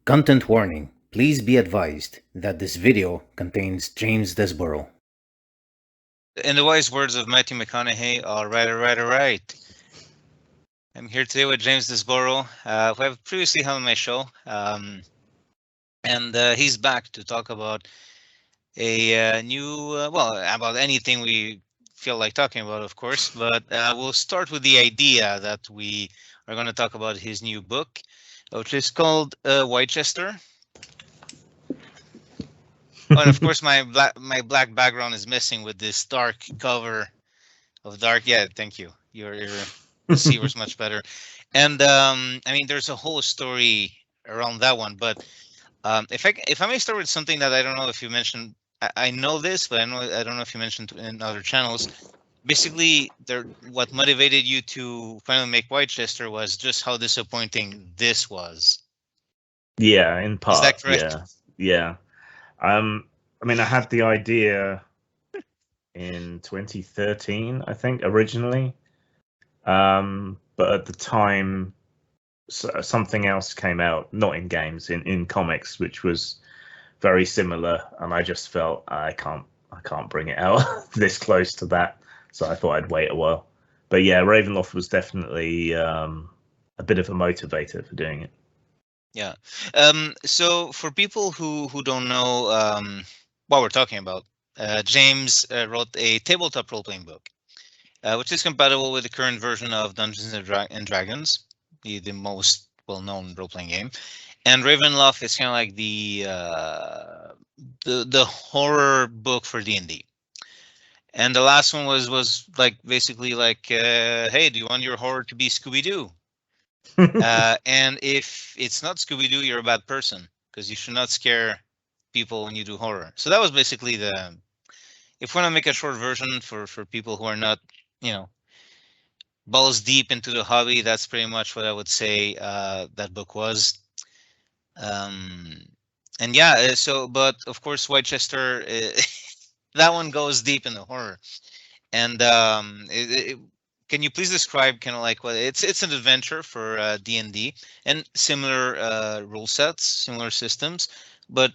Content warning. Please be advised that this video contains James Desborough. In the wise words of Matthew McConaughey, all right, all right, all right. I'm here today with James Desborough, who I've previously had on my show. And he's back to talk about a new, about anything we feel like talking about, of course. But we'll start with the idea that we are going to talk about his new book, which is called Whitechester. Oh, and of course, my black background is missing with this dark cover of dark. Yeah, thank you. Your receiver's much better. And I mean, there's a whole story around that one. But if I may start with something that I don't know if you mentioned. I know this, but I don't know if you mentioned in other channels. Basically, what motivated you to finally make Whitechester was just how disappointing this was. Yeah, in part. Is that correct? Yeah. I mean, I had the idea in 2013, I think, originally. But at the time, something else came out, not in games, in comics, which was very similar, and I just felt I can't bring it out this close to that, so I thought I'd wait a while. But yeah, Ravenloft was definitely a bit of a motivator for doing it. Yeah. So for people who don't know what we're talking about, James wrote a tabletop role-playing book, which is compatible with the current version of Dungeons and Dragons, the most well-known role-playing game. And Ravenloft is kind of like the horror book for D&D. And the last one was like basically like, hey, do you want your horror to be Scooby-Doo? And if it's not Scooby-Doo, you're a bad person, because you should not scare people when you do horror. So that was basically if we want to make a short version for people who are not, balls deep into the hobby, that's pretty much what I would say that book was. And yeah, but of course, Whitechester, that one goes deep in the horror. And can you please describe kind of like what it's an adventure for D&D and similar rule sets, similar systems. But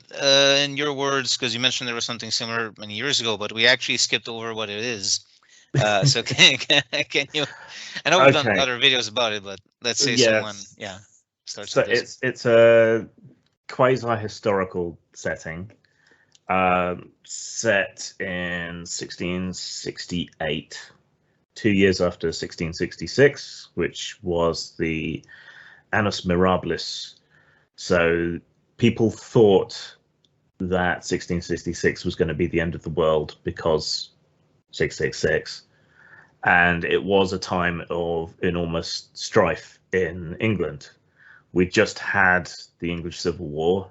in your words, because you mentioned there was something similar many years ago, but we actually skipped over what it is. So can you? I know we've done other videos about it, but let's say someone, starts so with this. It's a quasi-historical setting, set in 1668, 2 years after 1666, which was the Annus Mirabilis. So people thought that 1666 was going to be the end of the world because 666, and it was a time of enormous strife in England. We just had the English Civil War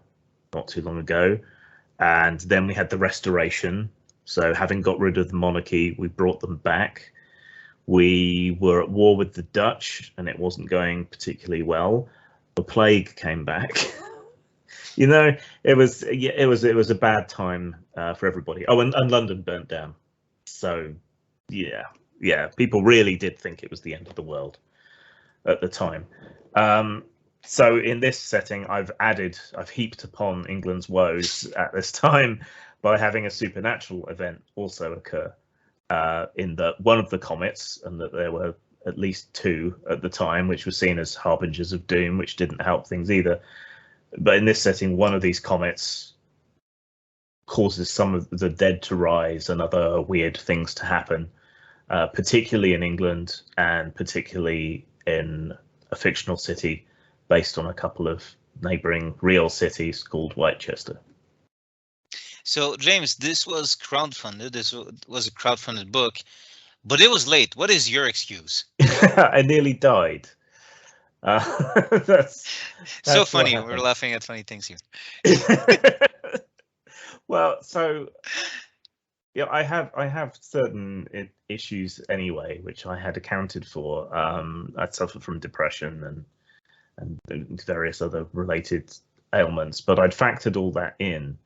not too long ago, and then we had the Restoration. So having got rid of the monarchy, we brought them back. We were at war with the Dutch, and it wasn't going particularly well. The plague came back. It was a bad time for everybody. Oh, and London burnt down. So yeah, people really did think it was the end of the world at the time. So in this setting, I've heaped upon England's woes at this time by having a supernatural event also occur in one of the comets, and that there were at least two at the time, which was seen as harbingers of doom, which didn't help things either. But in this setting, one of these comets causes some of the dead to rise and other weird things to happen, particularly in England and particularly in a fictional city based on a couple of neighboring real cities called Whitechester. So, James, this was crowdfunded. This was a crowdfunded book, but it was late. What is your excuse? I nearly died. That's so funny. We're laughing at funny things here. Well, so yeah, I have certain issues anyway, which I had accounted for. I suffer from depression and various other related ailments, but I'd factored all that in.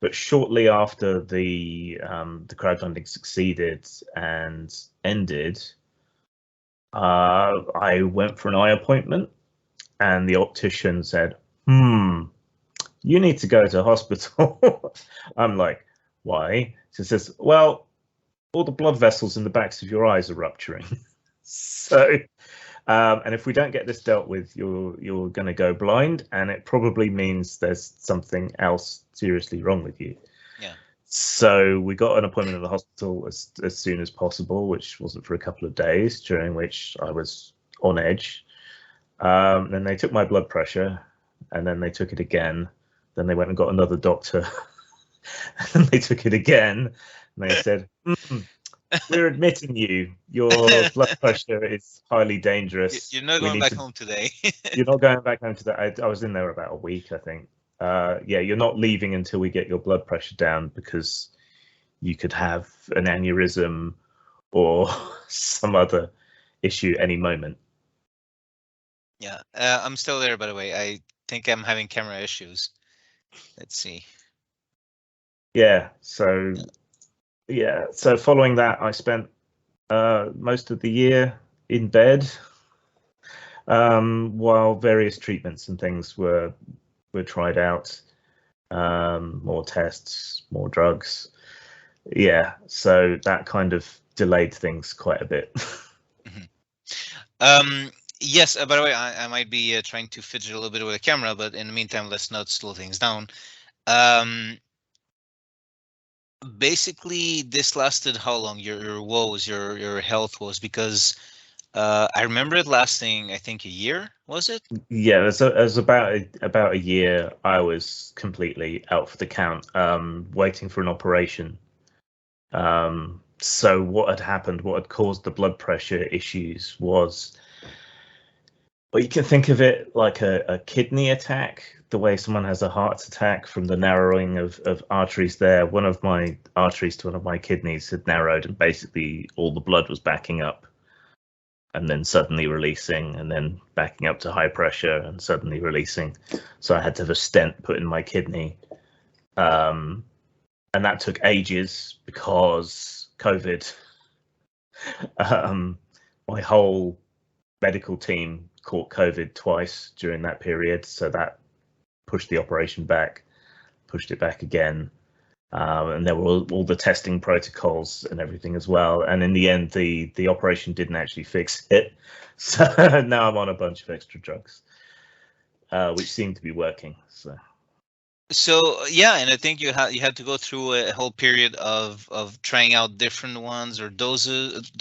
But shortly after the crowdfunding succeeded and ended, I went for an eye appointment, and the optician said, you need to go to hospital. I'm like, why? She says, well, all the blood vessels in the backs of your eyes are rupturing. So, and if we don't get this dealt with, you're going to go blind, and it probably means there's something else seriously wrong with you. Yeah. So we got an appointment at the hospital as soon as possible, which wasn't for a couple of days, during which I was on edge. Then they took my blood pressure, and then they took it again. Then they went and got another doctor, and they took it again, and they said, we're admitting you. Your blood pressure is highly dangerous. You're not going back home today. You're not going back home today. I was in there about a week, I think. Yeah, you're not leaving until we get your blood pressure down, because you could have an aneurysm or some other issue any moment. Yeah, I'm still there, by the way. I think I'm having camera issues. Let's see. Yeah, so following that, I spent most of the year in bed while various treatments and things were tried out. More tests, more drugs. Yeah, so that kind of delayed things quite a bit. Yes, by the way, I might be trying to fidget a little bit with the camera, but in the meantime, let's not slow things down. Basically, this lasted how long? Your woes, your health woes, because I remember it lasting, I think, a year. Was it? Yeah, as about a year, I was completely out for the count, waiting for an operation. So what had happened, what had caused the blood pressure issues was, well, you can think of it like a kidney attack, the way someone has a heart attack from the narrowing of arteries there. One of my arteries to one of my kidneys had narrowed, and basically all the blood was backing up and then suddenly releasing, and then backing up to high pressure and suddenly releasing. So I had to have a stent put in my kidney. And that took ages because COVID. My whole medical team caught COVID twice during that period, so that pushed the operation back, pushed it back again. And there were all the testing protocols and everything as well. And in the end, the operation didn't actually fix it. So now I'm on a bunch of extra drugs, which seem to be working. So yeah, and I think you had to go through a whole period of trying out different ones or doses,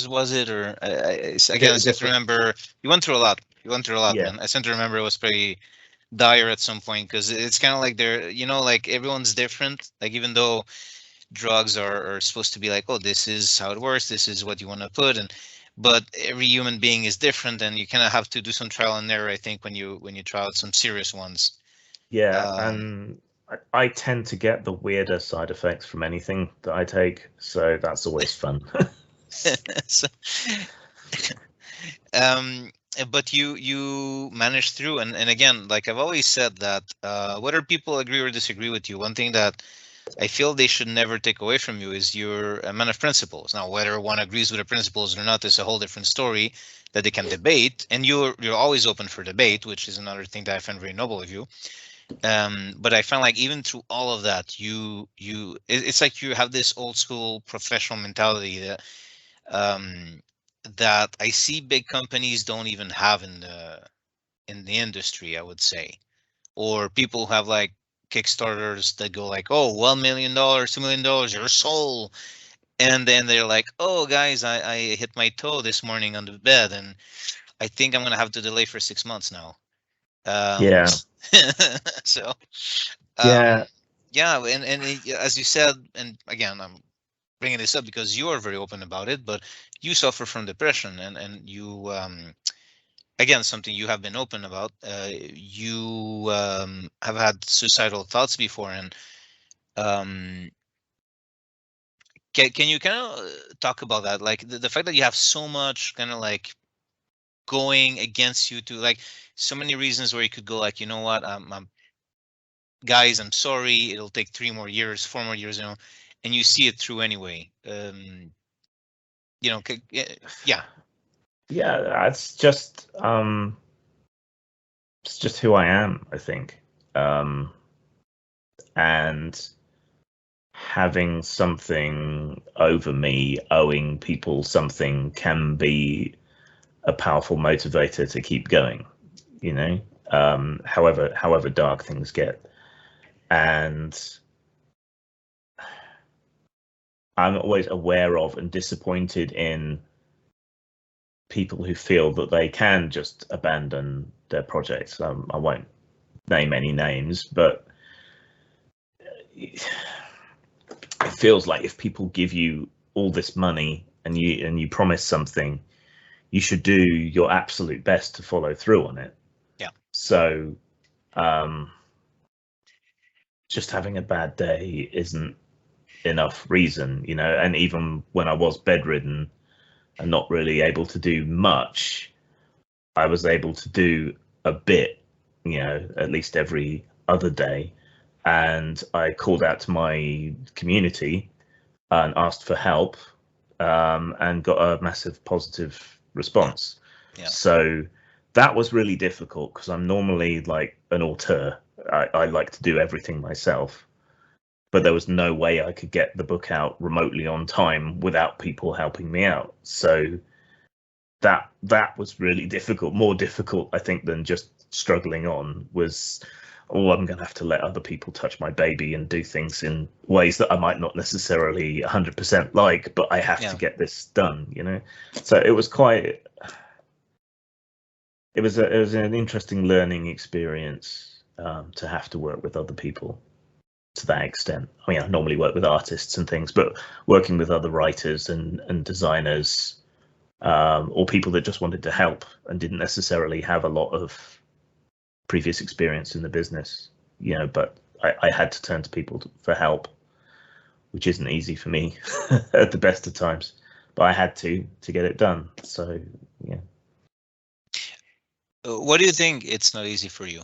was it? Or I seem to remember you went through a lot. Yeah. Man. I seem to remember it was pretty dire at some point, because it's kind of like they're, like everyone's different. Like, even though drugs are supposed to be like, oh, this is how it works, this is what you want to put, but every human being is different, and you kind of have to do some trial and error, I think, when you try out some serious ones. Yeah, and I tend to get the weirder side effects from anything that I take, so that's always fun. So, but you managed through, and again, like I've always said, that whether people agree or disagree with you, one thing that I feel they should never take away from you is you're a man of principles. Now, whether one agrees with the principles or not is a whole different story that they can debate, and you're always open for debate, which is another thing that I find very noble of you. But I find like even through all of that, it's like you have this old school professional mentality that that I see big companies don't even have in the industry, I would say, or people who have like Kickstarters that go like, oh, $1 million, $2 million, your soul. And then they're like, oh, guys, I hit my toe this morning on the bed, and I think I'm going to have to delay for 6 months now. Yeah. So, Yeah. yeah. And as you said, and again, I'm bringing this up because you are very open about it, but you suffer from depression, and you, again, something you have been open about. You have had suicidal thoughts before, and can you kind of talk about that? Like the fact that you have so much kind of like going against you, to like so many reasons where you could go like, you know what, guys, I'm sorry, it'll take 3 more years, 4 more years, and you see it through anyway. Yeah. Yeah, it's just who I am, I think. and having something over me, owing people something, can be a powerful motivator to keep going, you know, however dark things get. And I'm always aware of and disappointed in people who feel that they can just abandon their projects. I won't name any names, but it feels like if people give you all this money and you promise something, you should do your absolute best to follow through on it. Yeah. So just having a bad day isn't enough reason, you know. And even when I was bedridden and not really able to do much, I was able to do a bit, you know, at least every other day. And I called out to my community and asked for help, and got a massive positive response. Yeah. So that was really difficult because I'm normally like an auteur. I like to do everything myself, but there was no way I could get the book out remotely on time without people helping me out. So that was really difficult, more difficult, I think, than just struggling on. Was, oh, I'm going to have to let other people touch my baby and do things in ways that I might not necessarily 100% like, but I have to get this done, you know. So it was quite, it was an interesting learning experience, to have to work with other people to that extent. I mean, I normally work with artists and things, but working with other writers and designers, or people that just wanted to help and didn't necessarily have a lot of previous experience in the business, you know, but I had to turn to people for help, which isn't easy for me at the best of times, but I had to get it done. So, yeah. What do you think it's not easy for you?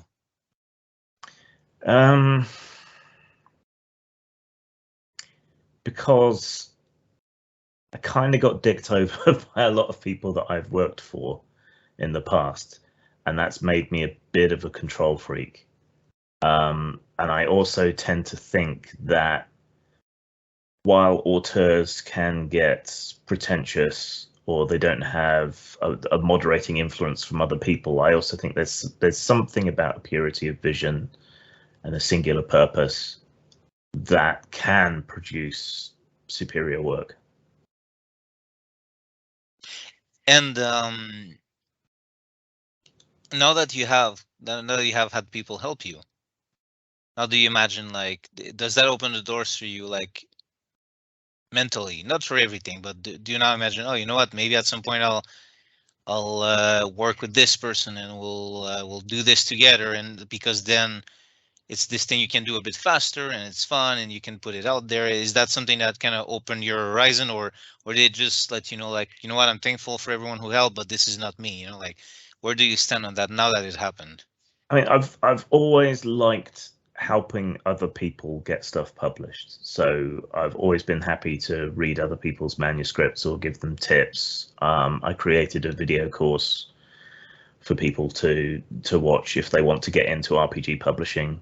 Because I kind of got dicked over by a lot of people that I've worked for in the past, and that's made me a bit of a control freak. And I also tend to think that while auteurs can get pretentious or they don't have a moderating influence from other people, I also think there's something about a purity of vision and a singular purpose that can produce superior work. And now that you have had people help you, how do you imagine, like, does that open the doors for you, like, mentally? Not for everything, but do you now imagine, oh, you know what, maybe at some point I'll work with this person and we'll do this together, and because then it's this thing you can do a bit faster and it's fun and you can put it out there. Is that something that kind of opened your horizon, or did it just let you know, like, you know what, I'm thankful for everyone who helped, but this is not me, you know, like, where do you stand on that now that it happened? I mean, I've always liked helping other people get stuff published. So I've always been happy to read other people's manuscripts or give them tips. I created a video course for people to watch if they want to get into RPG publishing.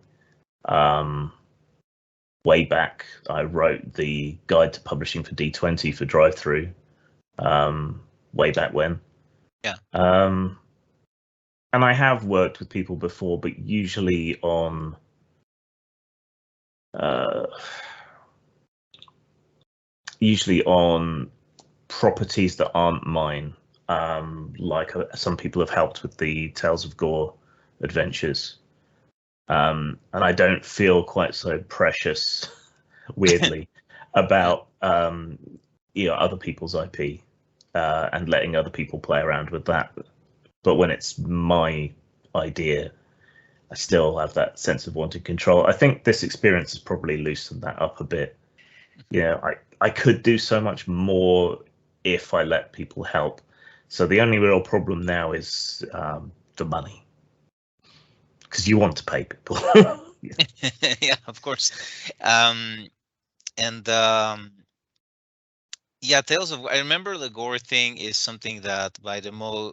Way back, I wrote the guide to publishing for D20 for Drive-Through, way back when. Yeah. And I have worked with people before, but usually on properties that aren't mine. Like some people have helped with the Tales of Gore adventures. And I don't feel quite so precious, weirdly, about other people's IP, and letting other people play around with that. But when it's my idea, I still have that sense of wanting control. I think this experience has probably loosened that up a bit. I could do so much more if I let people help. So the only real problem now is the money, because you want to pay people. Yeah, of course. Yeah, Tales of, I remember the gore thing is something that by the more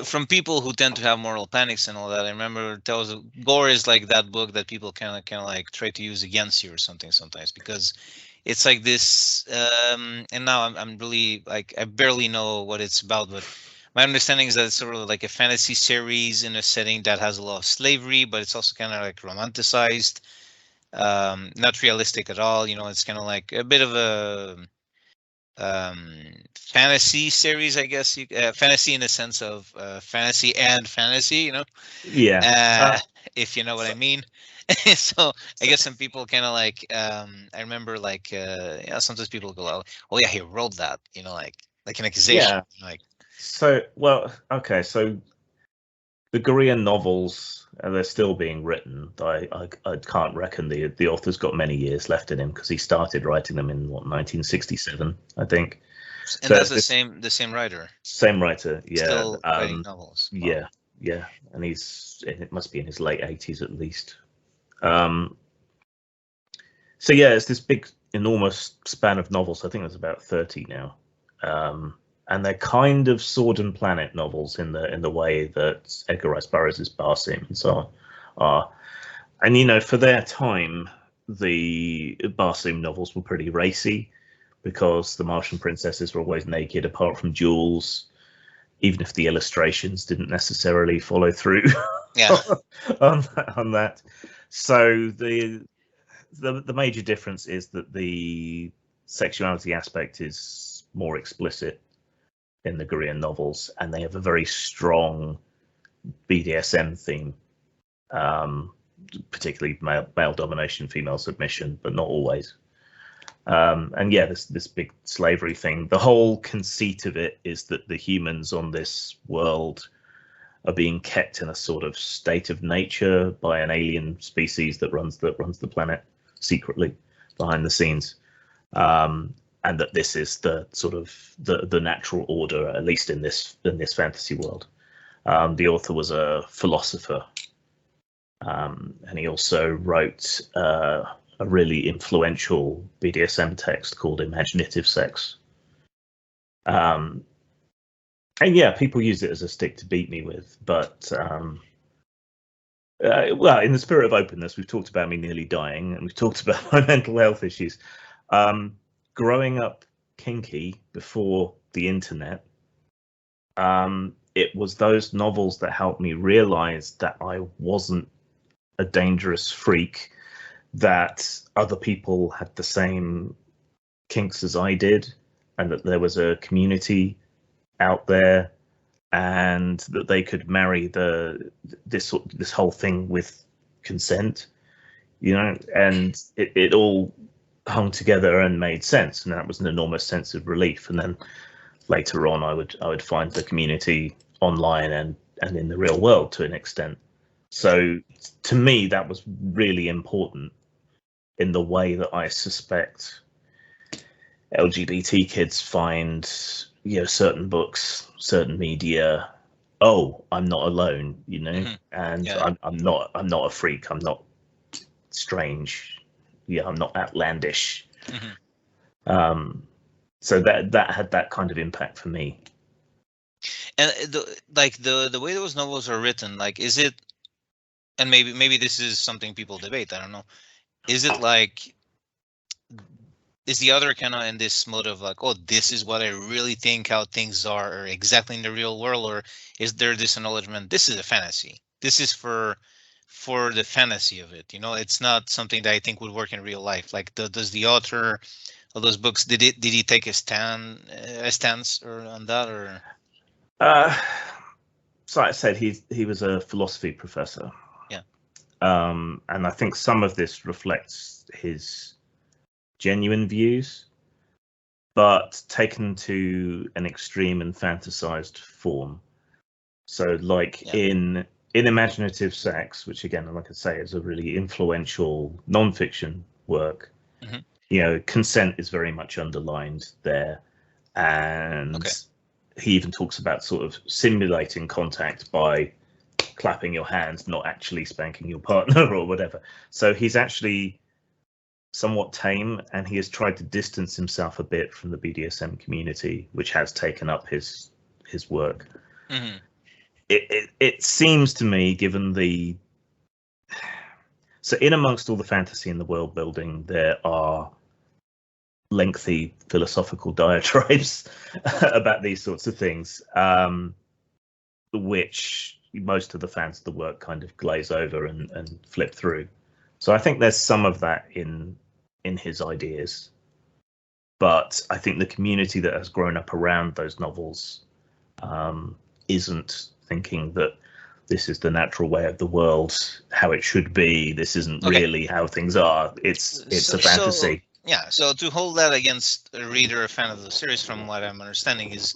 from people who tend to have moral panics and all that. I remember gore is like that book that people kind of like try to use against you or something sometimes, because it's like this. And now I'm really like, I barely know what it's about, but my understanding is that it's sort of like a fantasy series in a setting that has a lot of slavery, but it's also kind of like romanticized, not realistic at all. It's kind of like a bit of a fantasy series, I guess. Fantasy in the sense of fantasy and fantasy, Yeah. if you know what So, I mean. So I guess some people kind of like, I remember like, sometimes people go, oh yeah, he wrote that, like an accusation. yeah. Like, So, well, okay. So the Korean novels, they're still being written. I can't reckon the author's got many years left in him, because he started writing them in 1967, I think. and So that's it's the same writer same writer, yeah. still writing novels. Wow. Yeah, and it must be in his late 80s at least. So yeah, it's this big, enormous span of novels. I think there's about 30 now. And they're kind of Sword and Planet novels in the way that Edgar Rice Burroughs' Barsim and so on are. And for their time, the Barsim novels were pretty racy, because the Martian princesses were always naked apart from Jules, even if the illustrations didn't necessarily follow through Yeah. on that. So the major difference is that the sexuality aspect is more explicit in the Korean novels, and they have a very strong BDSM theme, particularly male domination, female submission, but not always. And yeah, this big slavery thing. The whole conceit of it is that the humans on this world are being kept in a sort of state of nature by an alien species that runs the planet secretly behind the scenes. And that this is the sort of the natural order, at least in this fantasy world. The author was a philosopher, and he also wrote a really influential BDSM text called Imaginative Sex. And yeah, people use it as a stick to beat me with, but well, in the spirit of openness, we've talked about me nearly dying, and we've talked about my mental health issues. Growing up kinky before the internet, it was those novels that helped me realize that I wasn't a dangerous freak, that other people had the same kinks as I did, and that there was a community out there, and that they could marry this whole thing with consent, and it all hung together and made sense, and that was an enormous sense of relief. And then later on, I would find the community online and in the real world to an extent. So to me, that was really important in the way that I suspect LGBT kids find certain books, certain media. Oh, I'm not alone, and Yeah. I'm not a freak. I'm not strange. Yeah, I'm not outlandish. So that had that kind of impact for me. And the way those novels are written, like, is it, and maybe this is something people debate, I don't know, is it like, is the other kind of in this mode of like, oh, this is what I really think how things are, or exactly in the real world, or is there this acknowledgement, this is a fantasy, this is for the fantasy of it, it's not something that I think would work in real life? Like, does the author of those books, did he take a stance or on that, or? So like I said, he was a philosophy professor. Yeah. And I think some of this reflects his genuine views, but taken to an extreme and fantasized form. So like in Imaginative Sex, which again, like I say, is a really influential non-fiction work, consent is very much underlined there. And he even talks about sort of simulating contact by clapping your hands, not actually spanking your partner or whatever. So he's actually somewhat tame, and he has tried to distance himself a bit from the BDSM community, which has taken up his work. it seems to me, given the so in amongst all the fantasy and the world building, there are lengthy philosophical diatribes about these sorts of things, which most of the fans of the work kind of glaze over and flip through. So I think there's some of that in his ideas, but I think the community that has grown up around those novels isn't thinking that this is the natural way of the world, how it should be. This isn't really how things are. It's a fantasy. Yeah, so to hold that against a reader, a fan of the series, from what I'm understanding, is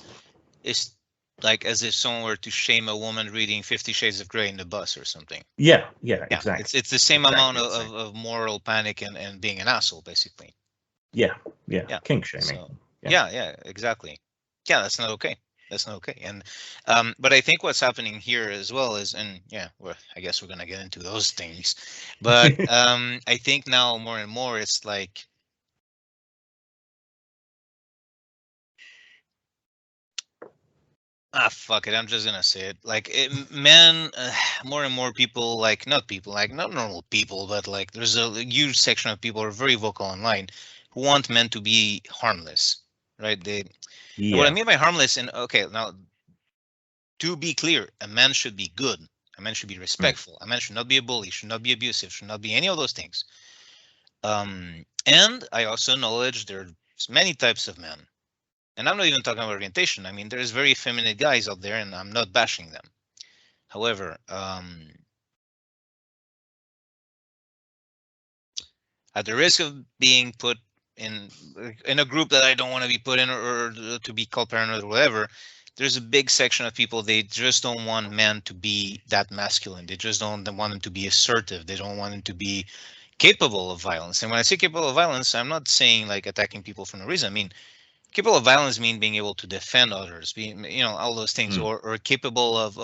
like as if someone were to shame a woman reading 50 Shades of Grey in the bus or something. Yeah, exactly. It's the same amount of moral panic and being an asshole, basically. Yeah, kink shaming. So, yeah, exactly. Yeah, that's not okay. That's not okay. And but I think what's happening here as well is, and I guess we're gonna get into those things, but I think now more and more it's like, fuck it, I'm just gonna say it. Like, men, more and more people, like not normal people, but like there's a huge section of people who are very vocal online who want men to be harmless, right? And what I mean by harmless, and okay, now to be clear, a man should be good. A man should be respectful. A man should not be a bully, should not be abusive, should not be any of those things. And I also acknowledge there's many types of men. And I'm not even talking about orientation. I mean, there's very feminine guys out there, and I'm not bashing them. However, at the risk of being put in a group that I don't want to be put in, or to be called paranoid or whatever, there's a big section of people, they just don't want men to be that masculine. They just don't want them to be assertive. They don't want them to be capable of violence. And when I say capable of violence, I'm not saying like attacking people for no reason. I mean, capable of violence mean being able to defend others, being, all those things, or capable of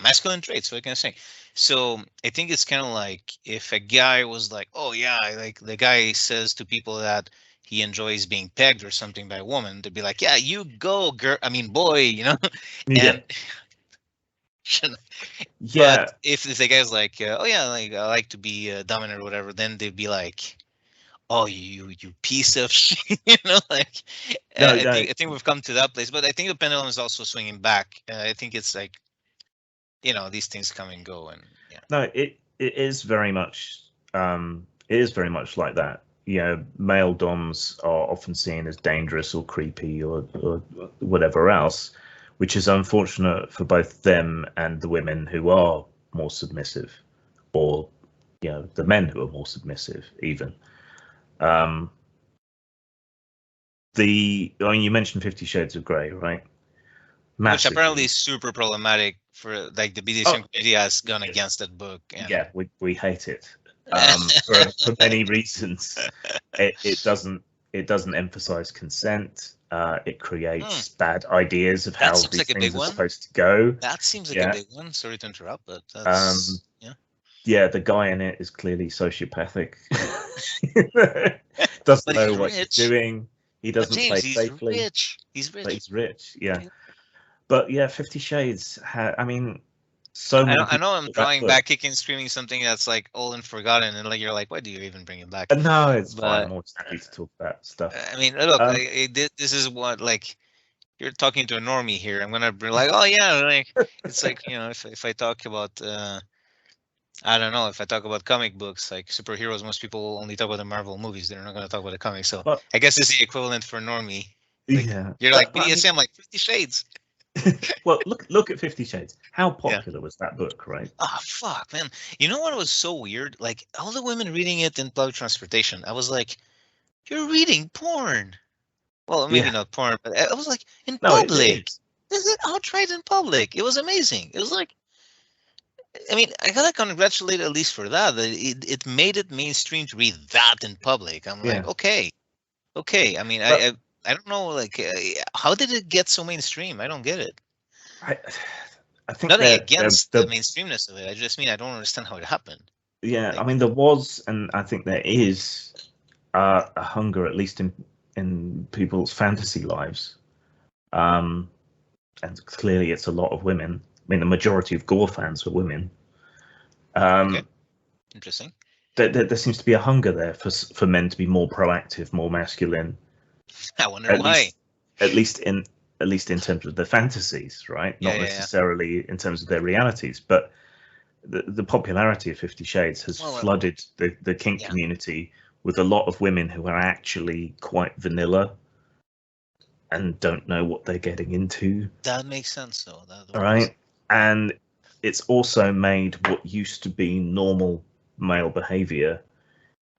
masculine traits. What can I say? So I think it's kind of like if a guy was like, oh yeah, like the guy says to people that he enjoys being pegged or something by a woman, they'd be like, yeah, you go, girl. I mean, boy, And but if the guy's like, oh yeah, like I like to be dominant or whatever, then they'd be like, oh, you piece of shit, like. I think we've come to that place, but I think the pendulum is also swinging back. I think it's like, these things come and go, and No, it is very much like that. Male doms are often seen as dangerous or creepy or whatever else, which is unfortunate for both them and the women who are more submissive, or the men who are more submissive even. You mentioned 50 Shades of Grey, right? Massively. Which apparently is super problematic for like the BDSM community has gone against that book. And... Yeah, we hate it for many reasons. It doesn't emphasize consent. It creates bad ideas of how these things are supposed to go. That seems like a big one. Sorry to interrupt, but that's the guy in it is clearly sociopathic. Doesn't know what he's doing. He doesn't play safely. He's rich. But he's rich, yeah. But 50 Shades. I mean, so many. I know I'm drawing back, kicking, screaming something that's like old and forgotten, and like you're like, why do you even bring it back? No, it's fine. I'm always happy to talk about stuff. I mean, look, this is what, like, you're talking to a normie here. I'm gonna be like, oh yeah, like it's like, if I talk about I don't know, if I talk about comic books, like superheroes, most people only talk about the Marvel movies. They're not going to talk about the comics. So I guess it's the equivalent for normie. Like, you're like, BDSM, like 50 Shades. Well, look at 50 Shades. How popular was that book, right? Oh, fuck, man. You know what was so weird? Like, all the women reading it in public transportation, I was like, you're reading porn. Well, maybe not porn, but I was like, in public. This is outright in public. It was amazing. It was like, I mean, I gotta congratulate at least for that. It made it mainstream to read that in public. I'm like, okay. I mean, I don't know, like, how did it get so mainstream? I don't get it. I think nothing against the mainstreamness of it. I just mean I don't understand how it happened. Yeah, like, I mean, there was, and I think there is a hunger, at least in people's fantasy lives, and clearly it's a lot of women mean, the majority of Gore fans were women. Okay. Interesting. There seems to be a hunger there for men to be more proactive, more masculine. I wonder why. At least in terms of their fantasies, right? Not necessarily in terms of their realities, but the popularity of 50 Shades has flooded the kink community with a lot of women who are actually quite vanilla and don't know what they're getting into. That makes sense, though. All right, and it's also made what used to be normal male behavior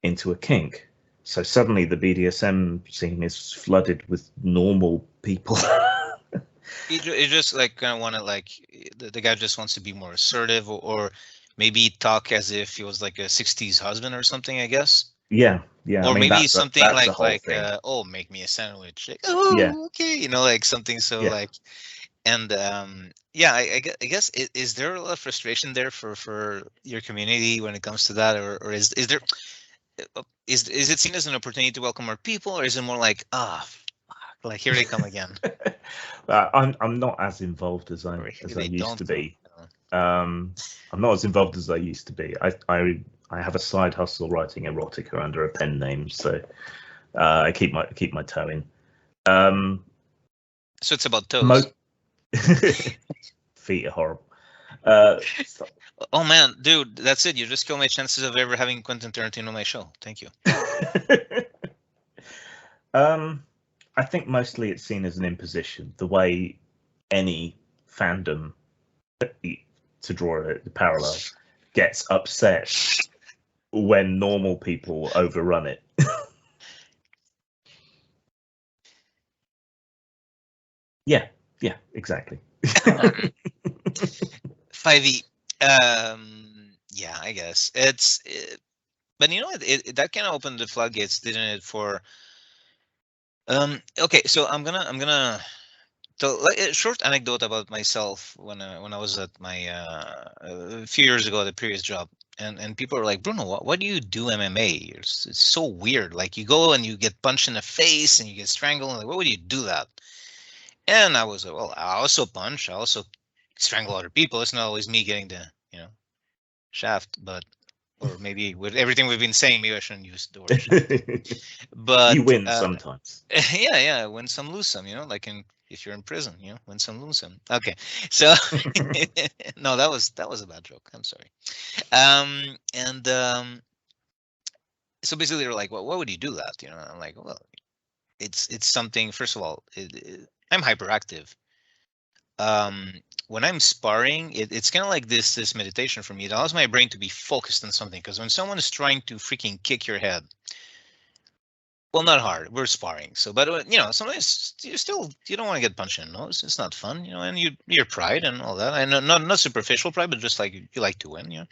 into a kink. So suddenly the BDSM scene is flooded with normal people. You just like kind of want to like the guy just wants to be more assertive, or maybe talk as if he was like a 60s husband or something, I guess. Yeah. Or I mean, maybe something like oh, make me a sandwich. Like, oh, okay, you know, like something so like, and I guess is there a lot of frustration there for your community when it comes to that, or is there is it seen as an opportunity to welcome more people, or is it more like like here they come again? I'm not as involved as I used to be. I'm not as involved as I used to be. I have a side hustle writing erotica under a pen name, so I keep my toe in. So it's about toes. Feet are horrible. Oh man, dude, that's it. You just killed my chances of ever having Quentin Tarantino on my show. Thank you. I think mostly it's seen as an imposition, the way any fandom, to draw the parallel, gets upset when normal people overrun it. Yeah, exactly. 5e. Yeah, I guess it's. But you know what? That kind of opened the floodgates, didn't it? For okay, so I'm gonna tell like a short anecdote about myself when I was at my a few years ago at the previous job, and people are like, Bruno, why do you do MMA? It's so weird. Like you go and you get punched in the face and you get strangled. Like, why would you do that? And I was like, well, I also punch. I also strangle other people. It's not always me getting the shaft, but. Or maybe with everything we've been saying, maybe I shouldn't use the word shaft. But you win sometimes. Yeah, win some, lose some. Like if you're in prison, win some, lose some. Okay, so no, that was a bad joke. I'm sorry. So basically, they're like, well, why would you do that? I'm like, well, it's something. First of all, I'm hyperactive. When I'm sparring, it's kind of like this meditation for me. It allows my brain to be focused on something, because when someone is trying to freaking kick your head, well, not hard, we're sparring, so but sometimes you don't want to get punched in the nose. It's not fun, and your pride and all that. I know, not superficial pride, but just like you like to win.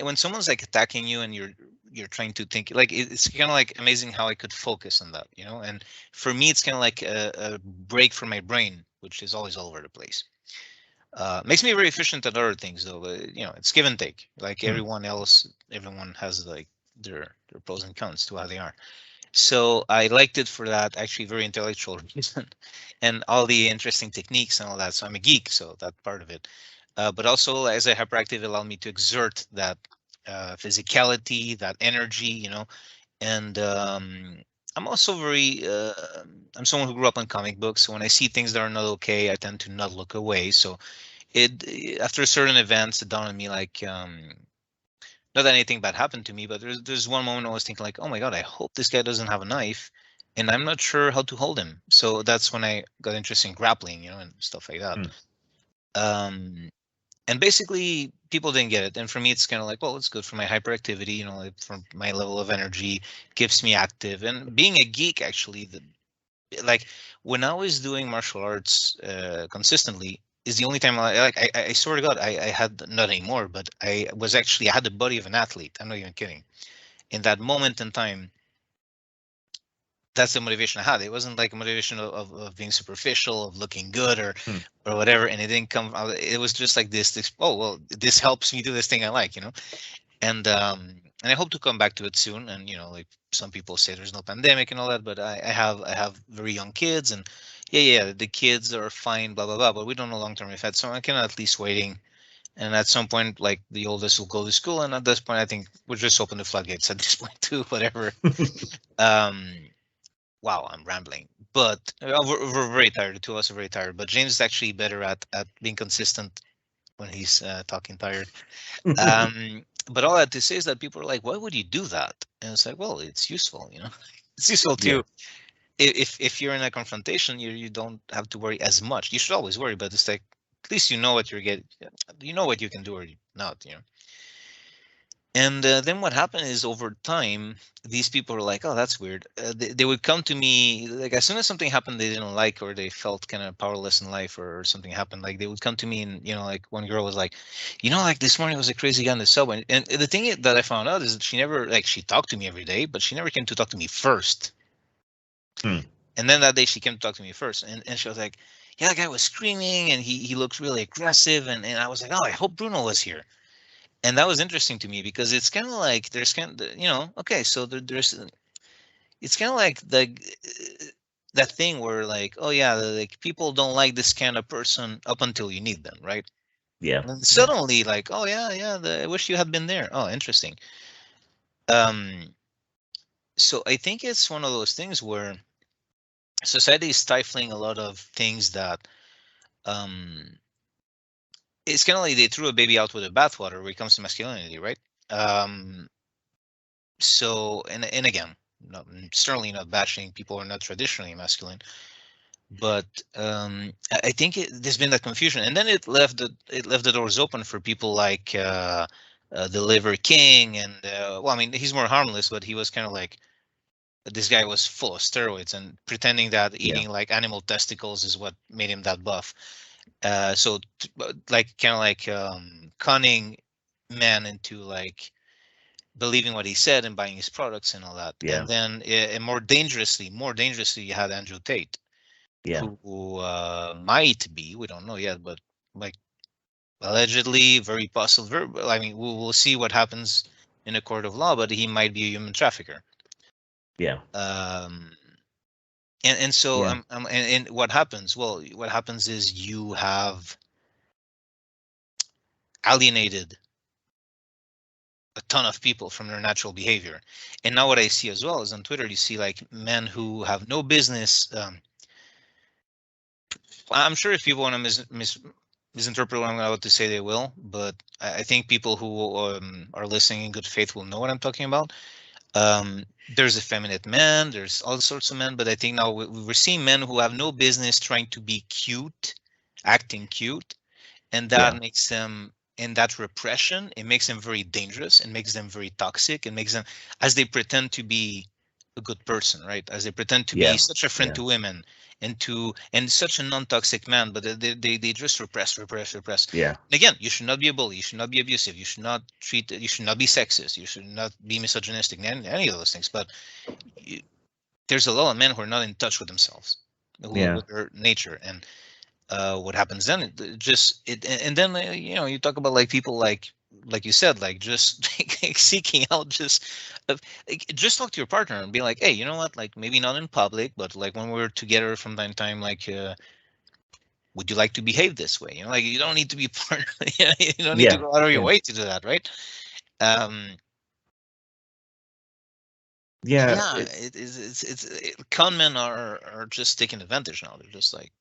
When someone's like attacking you and you're trying to think, like it's kind of like amazing how I could focus on that, and for me it's kind of like a break for my brain, which is always all over the place. Makes me very efficient at other things, though. But it's give and take. Like everyone has like their pros and cons to how they are. So I liked it for that actually very intellectual reason, and all the interesting techniques and all that. So I'm a geek, so that part of it. But also as a hyperactive, allowed me to exert that physicality, that energy, and I'm also I'm someone who grew up on comic books. So when I see things that are not okay, I tend to not look away. So after certain events, it dawned on me like, not that anything bad happened to me, but there's one moment I was thinking like, oh my God, I hope this guy doesn't have a knife, and I'm not sure how to hold him. So that's when I got interested in grappling, and stuff like that. And basically people didn't get it. And for me, it's kind of like, well, it's good for my hyperactivity, like for my level of energy, keeps me active. And being a geek, actually, like when I was doing martial arts consistently, is the only time I swear to God, I had, not anymore, but I had the body of an athlete. I'm not even kidding. In that moment in time, that's the motivation I had. It wasn't like a motivation of being superficial, of looking good or whatever. And it didn't come out. It was just like this, oh, well, this helps me do this thing I like, and I hope to come back to it soon. And, like some people say there's no pandemic and all that, but I have very young kids, and, yeah, the kids are fine, blah blah blah, but we don't know long-term effects, so I can at least waiting. And at some point, like the oldest will go to school, and at this point, I think we'll just open the floodgates at this point too. Whatever. Um, wow, I'm rambling, but we're very tired. The two of us are very tired. But James is actually better at being consistent when he's talking tired. But all I have to say is that people are like, "Why would you do that?" And it's like, well, it's useful, you know. It's useful Yeah. too. If you're in a confrontation, you don't have to worry as much. You should always worry, but it's like at least you know what you're getting. You know what you can do or not, you know. And then what happened is over time, these people were like, "Oh, that's weird." They would come to me like as soon as something happened they didn't like or they felt kind of powerless in life or something happened. Like they would come to me and like one girl was like, like this morning was a crazy guy on the subway. And the thing that I found out is that she never like she talked to me every day, but she never came to talk to me first. And then that day she came to talk to me first, and she was like, "Yeah, the guy was screaming and he looked really aggressive." And I was like, "Oh, I hope Bruno was here." And that was interesting to me because it's kind of like there's kind of okay, so there's it's kind of like that thing where like, oh yeah, like people don't like this kind of person up until you need them, right? Yeah. And then suddenly like, oh yeah, I wish you had been there. Oh, interesting. So I think it's one of those things where society is stifling a lot of things that um it's kind of like they threw a baby out with the bathwater when it comes to masculinity, right? um so and again, no, certainly not bashing people who are not traditionally masculine, but I think there's been that confusion, and then it left the doors open for people like the Liver King, and well, I mean, he's more harmless, but he was kind of like this guy was full of steroids and pretending that eating like animal testicles is what made him that buff. So like kind of like conning men into like believing what he said and buying his products and all that. Yeah. And then more dangerously, you had Andrew Tate, Yeah. who might be, we don't know yet, but like allegedly, very possible. I mean, we'll see what happens in a court of law, but he might be a human trafficker. Yeah. And so Yeah. and what happens? Well, what happens is you have alienated a ton of people from their natural behavior. And now what I see as well is on Twitter, you see like men who have no business. I'm sure if people want to misinterpret what I'm about to say, they will. But I think people who are listening in good faith will know what I'm talking about. There's effeminate men, there's all sorts of men, but I think now we're seeing men who have no business trying to be cute, acting cute, and that makes them, in that repression, it makes them very dangerous and makes them very toxic and makes them, as they pretend to be a good person, right? As they pretend to be such a friend to women and such a non-toxic man, but they just repress. Yeah. And again, you should not be a bully, you should not be abusive, you should not you should not be sexist, you should not be misogynistic, any of those things. But there's a lot of men who are not in touch with themselves, with their nature. And what happens then? And then you talk about like people like you said, like just seeking out just talk to your partner and be like, hey, you know what? Like maybe not in public, but like when we're together from time to time, like would you like to behave this way? Like you don't need to be partner. You don't need to go out of your way to do that, right? Con men are just taking advantage now. They're just like,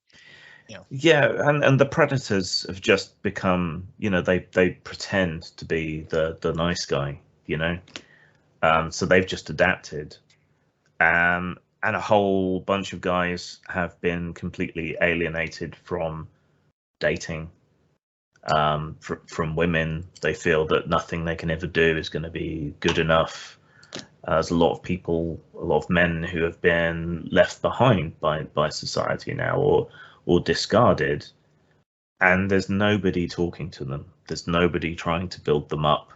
and the predators have just become, they pretend to be the nice guy, so they've just adapted, and a whole bunch of guys have been completely alienated from dating, from women. They feel that nothing they can ever do is going to be good enough. There's a lot of men who have been left behind by society now, or discarded, and there's nobody talking to them. There's nobody trying to build them up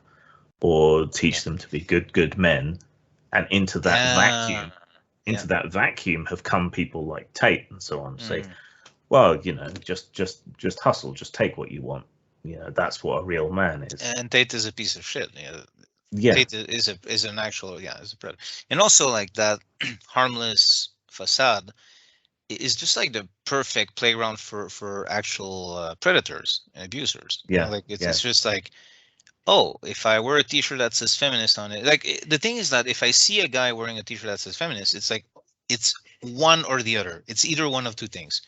or teach them to be good men. And into that vacuum have come people like Tate and so on, say, well, just hustle, just take what you want. That's what a real man is. And Tate is a piece of shit. Tate is an actual is a predator. And also like that harmless facade is just like the perfect playground for actual predators and abusers. You know, Yeah, like it's yeah, it's just like, oh, if I wear a T-shirt that says feminist on it, like the thing is that if I see a guy wearing a T-shirt that says feminist, it's like it's one or the other. It's either one of two things.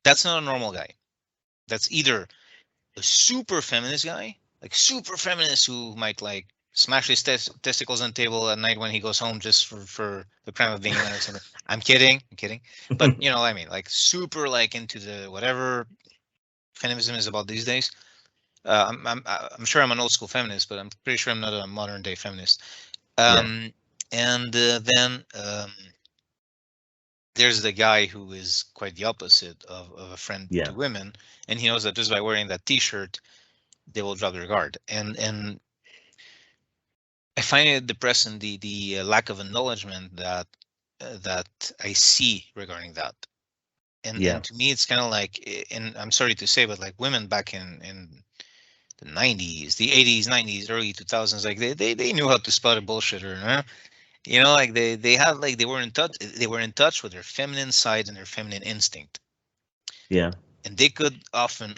That's not a normal guy. That's either a super feminist guy, like super feminist who might like smash his testicles on the table at night when he goes home just for the crime of being a man or something. I'm kidding, I'm kidding. But you know what I mean, like super like into the whatever feminism is about these days. I'm sure I'm an old school feminist, but I'm pretty sure I'm not a modern day feminist. yeah, And then there's the guy who is quite the opposite of a friend yeah, to women, and he knows that just by wearing that T-shirt, they will drop their guard. And I find it depressing the lack of acknowledgement that I see regarding that. yeah, And to me, it's kind of like, and I'm sorry to say, but like women back in the 90s, the 80s, 90s, early 2000s, like they knew how to spot a bullshitter, huh? You know, like they had like they were in touch with their feminine side and their feminine instinct, yeah, and they could often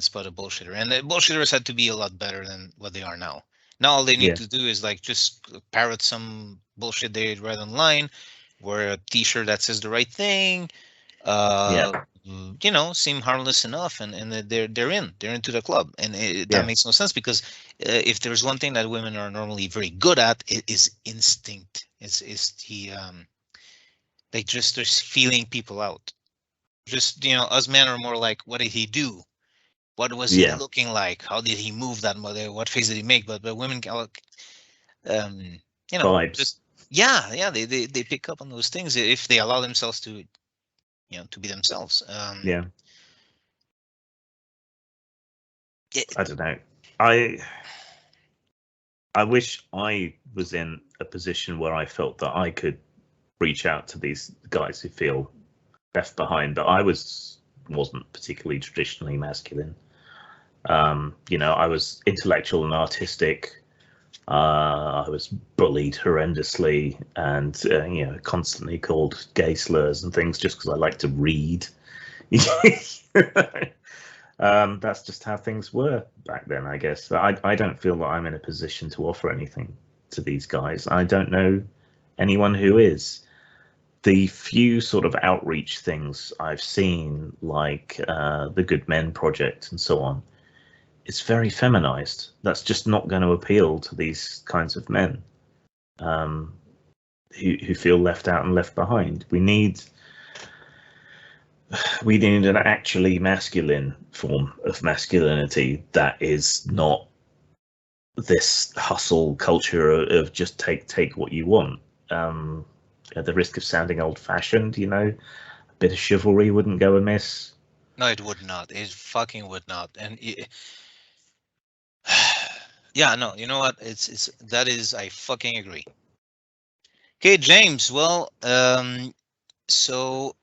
spot a bullshitter, and the bullshitters had to be a lot better than what they are now. Now all they need yeah, to do is like just parrot some bullshit they read online, wear a T-shirt that says the right thing, yeah, you know, seem harmless enough, and they're into the club, and that yeah, makes no sense because if there's one thing that women are normally very good at, it is instinct. It's the like just feeling people out. Just you know, us men are more like, what did he do? What was he yeah. looking like? How did he move that mother? What face did he make? But women, you know, Vibes. just yeah, they pick up on those things if they allow themselves to to be themselves. Yeah, Yeah, I don't know. I I wish I was in a position where I felt that I could reach out to these guys who feel left behind. But I wasn't particularly traditionally masculine. You know, I was intellectual and artistic. I was bullied horrendously, and you know, constantly called gay slurs and things just because I like to read. That's just how things were back then, I guess. I don't feel that I'm in a position to offer anything to these guys. I don't know anyone who is. The few sort of outreach things I've seen, like the Good Men Project and so on, it's very feminized. That's just not going to appeal to these kinds of men um, who feel left out and left behind. We need an actually masculine form of masculinity that is not this hustle culture of just take what you want. At the risk of sounding old fashioned, you know, a bit of chivalry wouldn't go amiss. no, it would not. It fucking would not. And yeah, no, you know what? It's that is I fucking agree. Okay, James. Well, so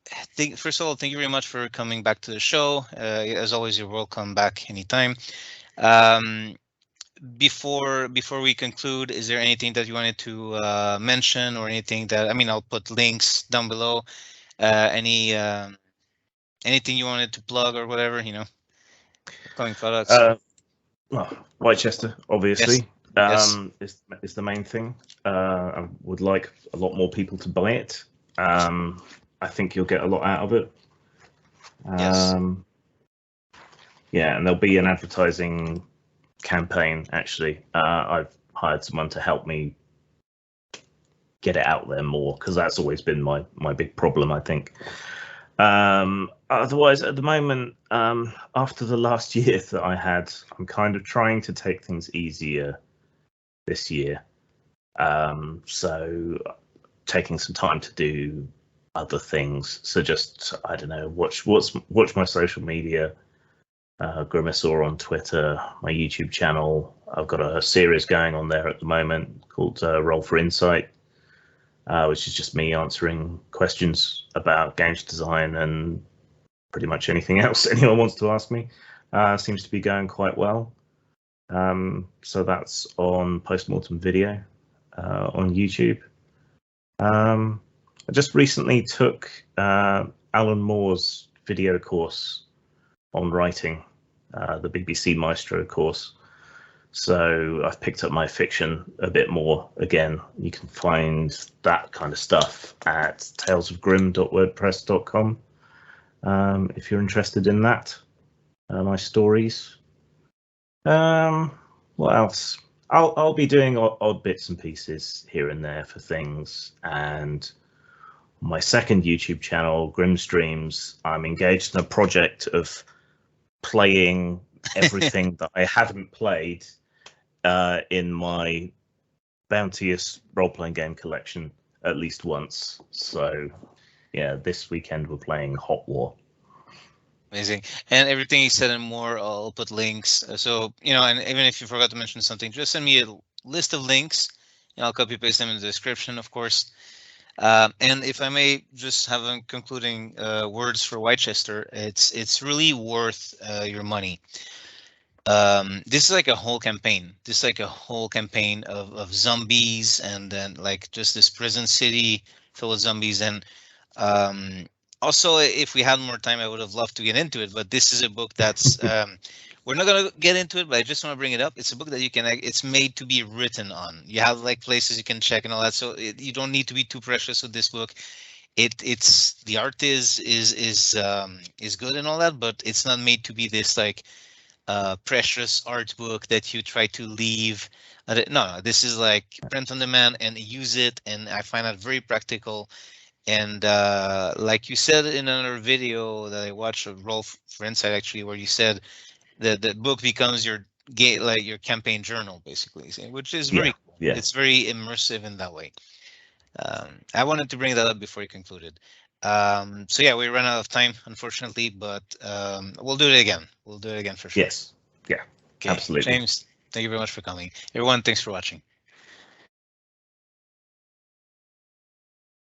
first of all, thank you very much for coming back to the show. As always, you're welcome back anytime. Um, before we conclude, is there anything that you wanted to mention or anything that I mean? I'll put links down below. Any anything you wanted to plug or whatever, upcoming products. Uh, well, Whitechester, Yes, obviously, yes, is the main thing. I would like a lot more people to buy it. I think you'll get a lot out of it. yes. Yeah, and there'll be an advertising campaign. Actually, I've hired someone to help me get it out there more because that's always been my big problem, I think. Otherwise, at the moment, after the last year that I had, I'm kind of trying to take things easier this year. So taking some time to do other things. So just, I don't know, watch my social media, Grimasaur on Twitter, my YouTube channel. I've got a series going on there at the moment called Roll for Insight, which is just me answering questions about games design and pretty much anything else anyone wants to ask me. Seems to be going quite well. So that's on Postmortem Video on YouTube. I just recently took Alan Moore's video course on writing, the BBC Maestro course. So I've picked up my fiction a bit more again. You can find that kind of stuff at talesofgrim.wordpress.com if you're interested in that. My stories. What else? I'll be doing odd bits and pieces here and there for things, and my second YouTube channel, Grim Streams, I'm engaged in a project of playing everything that I haven't played in my bounteous role-playing game collection at least once. So yeah, this weekend we're playing Hot War. Amazing. And everything you said and more, I'll put links. So, and even if you forgot to mention something, just send me a list of links and I'll copy paste them in the description, of course. And if I may just have a concluding words for Whitechester, it's really worth your money. This is like a whole campaign. This is like a whole campaign of zombies, and then like just this prison city full of zombies. And also, if we had more time, I would have loved to get into it. But this is a book that's we're not gonna get into it, but I just want to bring it up. It's a book that you can. It's made to be written on. You have like places you can check and all that, so you don't need to be too precious with this book. It's the art is good and all that, but it's not made to be this like precious art book that you try to leave. No, this is like print on demand and use it, and I find that very practical. And like you said in another video that I watched of Rolf for Insight, actually, where you said that the book becomes your like your campaign journal, basically, which is very cool. Yeah. It's very immersive in that way. I wanted to bring that up before you concluded. So yeah, we ran out of time, unfortunately, but we'll do it again. We'll do it again for sure. Yes. Yeah. Okay. Absolutely. James, thank you very much for coming. Everyone, thanks for watching.